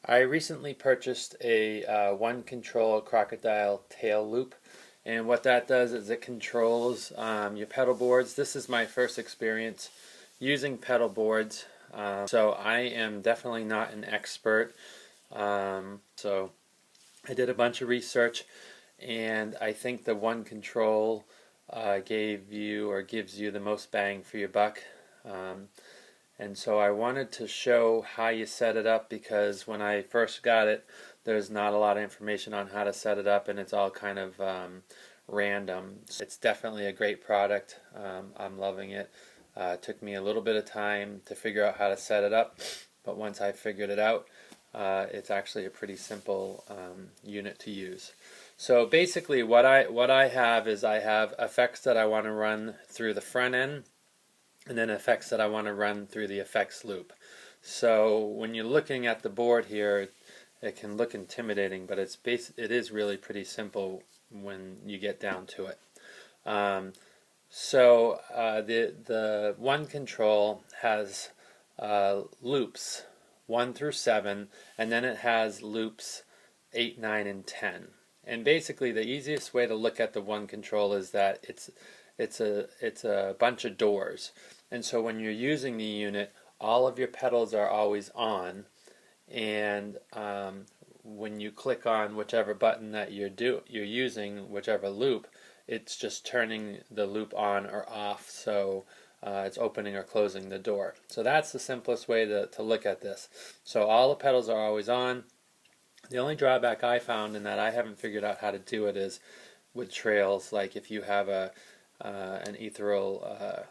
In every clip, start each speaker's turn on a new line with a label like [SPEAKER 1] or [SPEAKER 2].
[SPEAKER 1] I recently purchased a one control Crocodile tail loop, and what that does is it controls your pedal boards. This is my first experience using pedal boards, so I am definitely not an expert. So I did a bunch of research, and I think the one control gave you or gives you the most bang for your buck. And so I wanted to show how you set it up, because when I first got it, there's not a lot of information on how to set it up, and it's all kind of random. It's definitely a great product. I'm loving it. It took me a little bit of time to figure out how to set it up, but once I figured it out, it's actually a pretty simple unit to use. So basically what I have is I have effects that I want to run through the front end, and then effects that I want to run through the effects loop. So when you're looking at the board here, it can look intimidating, but it is really pretty simple when you get down to it. The one control has loops 1 through 7, and then it has loops 8, 9, and 10. And basically the easiest way to look at the one control is that it's a bunch of doors. And so when you're using the unit, all of your pedals are always on, and when you click on whichever button that you're using, whichever loop, it's just turning the loop on or off, so it's opening or closing the door. So that's the simplest way to look at this. So all the pedals are always on. The only drawback I found, and that I haven't figured out how to do it, is with trails. Like if you have an ethereal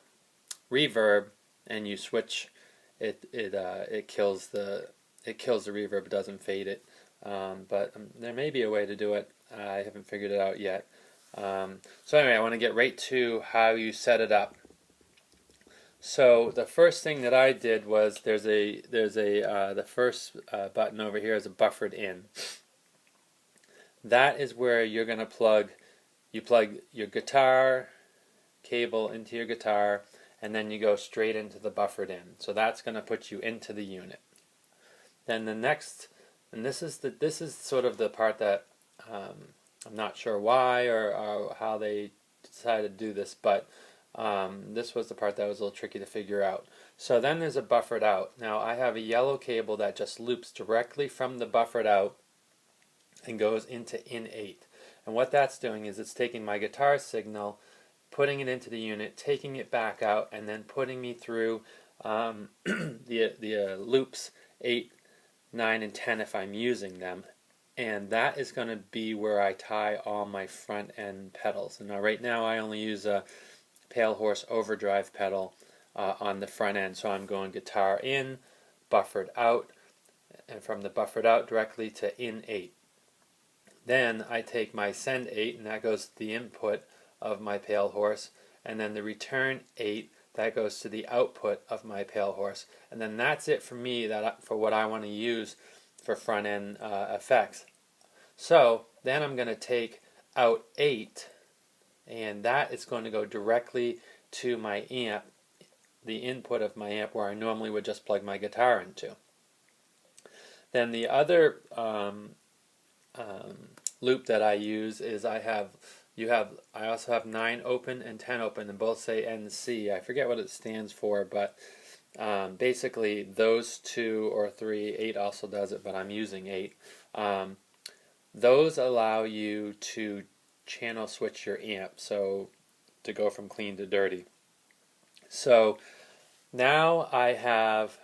[SPEAKER 1] reverb and you switch, it kills the reverb. It doesn't fade it, but there may be a way to do it. I haven't figured it out yet. So anyway, I want to get right to how you set it up. So the first thing that I did was the first button over here is a buffered in. That is where you're going to plug your guitar cable into your guitar, and then you go straight into the buffered in. So that's going to put you into the unit. Then the next, and this is sort of the part that I'm not sure why or how they decided to do this, but this was the part that was a little tricky to figure out. So then there's a buffered out. Now I have a yellow cable that just loops directly from the buffered out and goes into in 8. And what that's doing is it's taking my guitar signal, putting it into the unit, taking it back out, and then putting me through the loops 8, 9, and 10 if I'm using them. And that is going to be where I tie all my front end pedals. And now right now I only use a Pale Horse overdrive pedal on the front end. So I'm going guitar in, buffered out, and from the buffered out directly to in 8. Then I take my send 8, and that goes to the input of my Pale Horse, and then the return 8, that goes to the output of my Pale Horse. And then that's it for me, for what I want to use for front end effects. So then I'm going to take out 8, and that is going to go directly to my amp, the input of my amp, where I normally would just plug my guitar into. Then the other loop that I use is I also have 9 open and 10 open, and both say NC. I forget what it stands for, but basically those 2 or 3, 8 also does it, but I'm using 8. Those allow you to channel switch your amp, so to go from clean to dirty. So now I have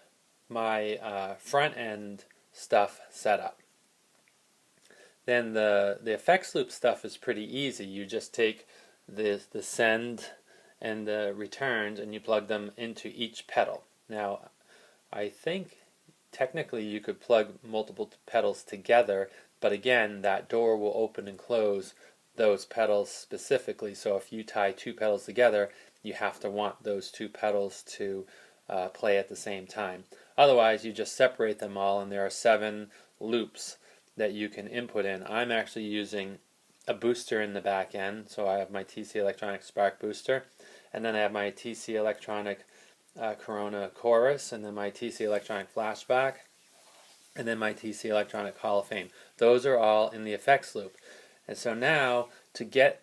[SPEAKER 1] my front end stuff set up. Then the effects loop stuff is pretty easy. You just take the send and the returns and you plug them into each pedal. Now I think technically you could plug multiple pedals together, but again that door will open and close those pedals specifically. So if you tie 2 pedals together, you have to want those 2 pedals to play at the same time. Otherwise you just separate them all, and there are 7 loops that you can input in. I'm actually using a booster in the back end, so I have my TC Electronic Spark booster, and then I have my TC Electronic Corona Chorus, and then my TC Electronic Flashback. and then my TC Electronic Hall of Fame. Those are all in the effects loop. And so now to get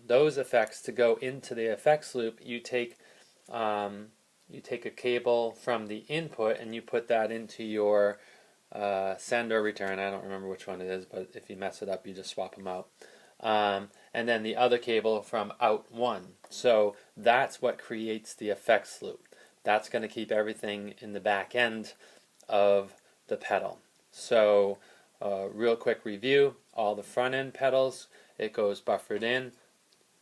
[SPEAKER 1] those effects to go into the effects loop, you take a cable from the input and you put that into your send or return. I don't remember which one it is, but if you mess it up, you just swap them out. And then the other cable from out 1. So that's what creates the effects loop. That's going to keep everything in the back end of the pedal. So real quick review, all the front end pedals, it goes buffered in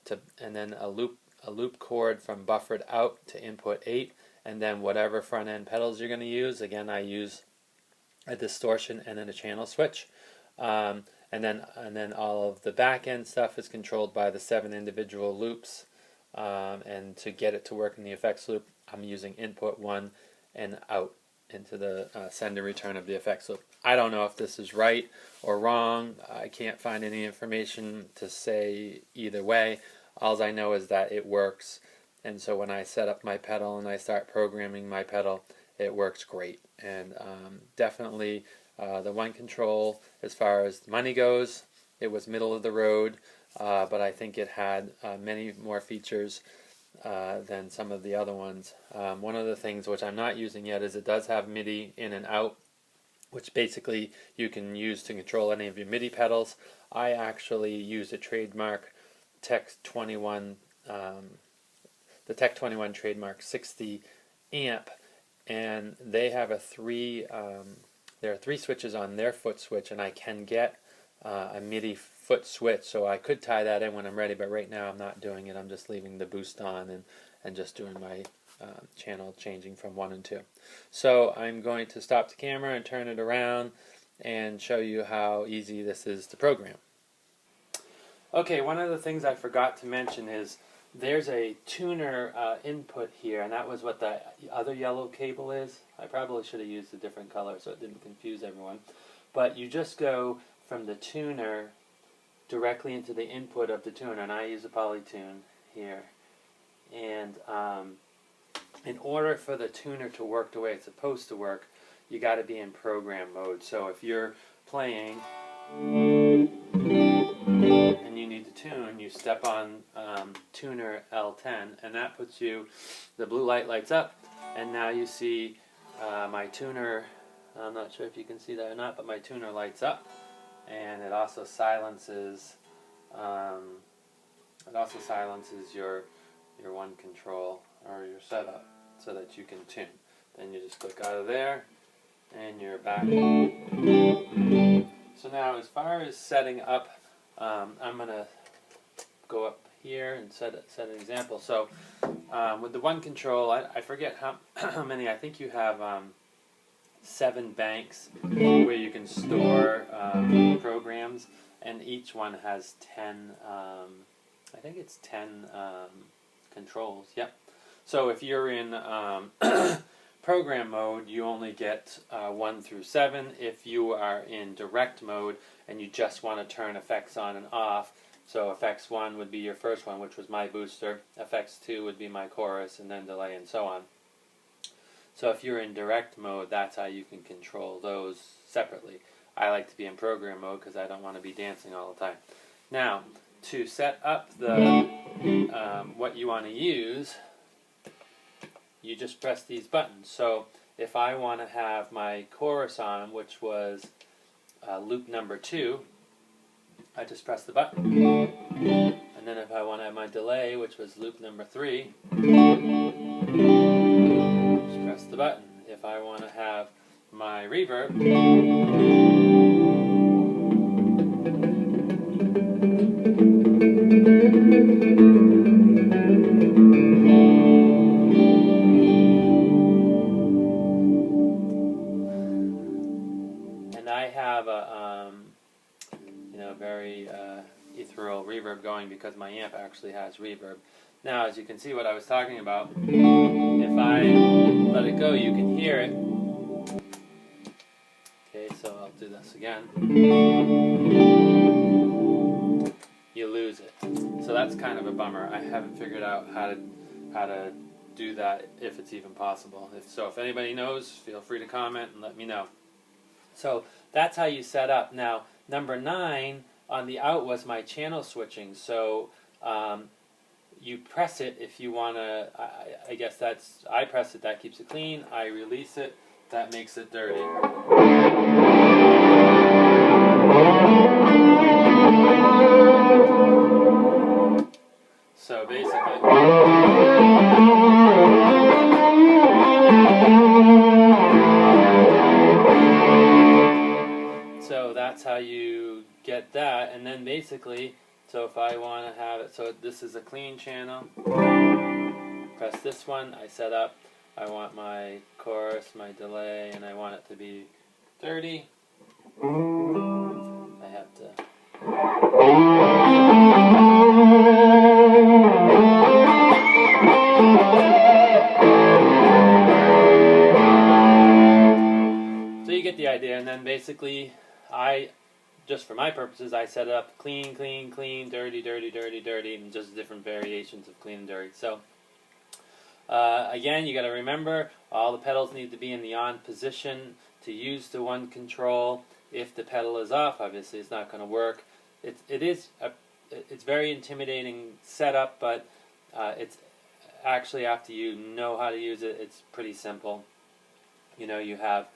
[SPEAKER 1] to, and then a loop cord from buffered out to input 8, and then whatever front end pedals you're going to use. Again, I use a distortion and then a channel switch. And then all of the back end stuff is controlled by the 7 individual loops. And to get it to work in the effects loop, I'm using input 1 and out into the send and return of the effects loop. I don't know if this is right or wrong. I can't find any information to say either way. All I know is that it works. And so when I set up my pedal and I start programming my pedal, it works great. And definitely the one control, as far as money goes, it was middle of the road, but I think it had many more features than some of the other ones. One of the things which I'm not using yet is it does have MIDI in and out, which basically you can use to control any of your MIDI pedals. I actually use a trademark Tech 21, the Tech 21 trademark 60 amp, and they have there are 3 switches on their foot switch, and I can get a MIDI foot switch, so I could tie that in when I'm ready, but right now I'm not doing it. I'm just leaving the boost on and just doing my channel changing from 1 and 2. So I'm going to stop the camera and turn it around and show you how easy this is to program. Okay, one of the things I forgot to mention is there's a tuner input here, and that was what the other yellow cable is. I probably should have used a different color so it didn't confuse everyone. But you just go from the tuner directly into the input of the tuner, and I use a Polytune here. And in order for the tuner to work the way it's supposed to work, you got to be in program mode. So if you're playing and you need to tune, you step on tuner L10, and that puts you, the blue light lights up, and now you see my tuner. I'm not sure if you can see that or not, but my tuner lights up, and it also silences your one control or your setup so that you can tune. Then you just click out of there and you're back. So now as far as setting up, I'm going to go up here and set an example. So with the one control, I forget how many, I think you have 7 banks where you can store programs, and each one has 10, I think it's 10 controls. Yep. So if you're in program mode, you only get 1 through 7. If you are in direct mode and you just want to turn effects on and off, so effects 1 would be your first one, which was my booster, effects 2 would be my chorus, and then delay, and so on. So if you're in direct mode, that's how you can control those separately. I like to be in program mode because I don't want to be dancing all the time. Now, to set up the what you want to use, you just press these buttons. So if I want to have my chorus on, which was loop number 2, I just press the button. And then if I want to have my delay, which was loop number 3, just press the button. If I want to have my reverb, and I have a very ethereal reverb going because my amp actually has reverb. Now, as you can see what I was talking about, if I let it go, you can hear it. Okay, so I'll do this again. You lose it. So that's kind of a bummer. I haven't figured out how to do that, if it's even possible. If anybody knows, feel free to comment and let me know. So that's how you set up. Now, number 9 on the out was my channel switching. So you press it if you want to, I guess that's, I press it, that keeps it clean. I release it, that makes it dirty. So basically, so that's how you get that. And then basically, so if I want to have it, so this is a clean channel, press this one, I set up, I want my chorus, my delay, and I want it to be 30. I have to... So you get the idea, and then basically, just for my purposes, I set it up clean, clean, clean, dirty, dirty, dirty, dirty, and just different variations of clean and dirty. So, again, you got to remember, all the pedals need to be in the on position to use the one control. If the pedal is off, obviously it's not going to work. It's very intimidating setup, but it's actually, after you know how to use it, it's pretty simple. You know, you have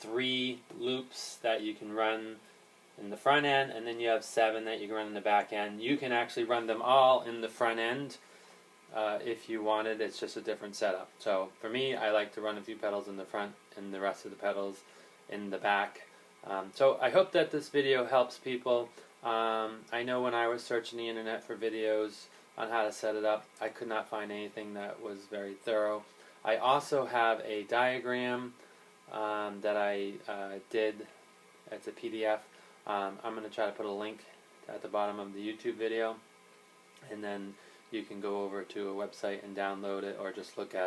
[SPEAKER 1] 3 loops that you can run in the front end, and then you have 7 that you can run in the back end. You can actually run them all in the front end if you wanted. It's just a different setup. So for me, I like to run a few pedals in the front and the rest of the pedals in the back. So I hope that this video helps people. I know when I was searching the internet for videos on how to set it up, I could not find anything that was very thorough. I also have a diagram that I did. It's a PDF. I'm going to try to put a link at the bottom of the YouTube video, and then you can go over to a website and download it, or just look at it.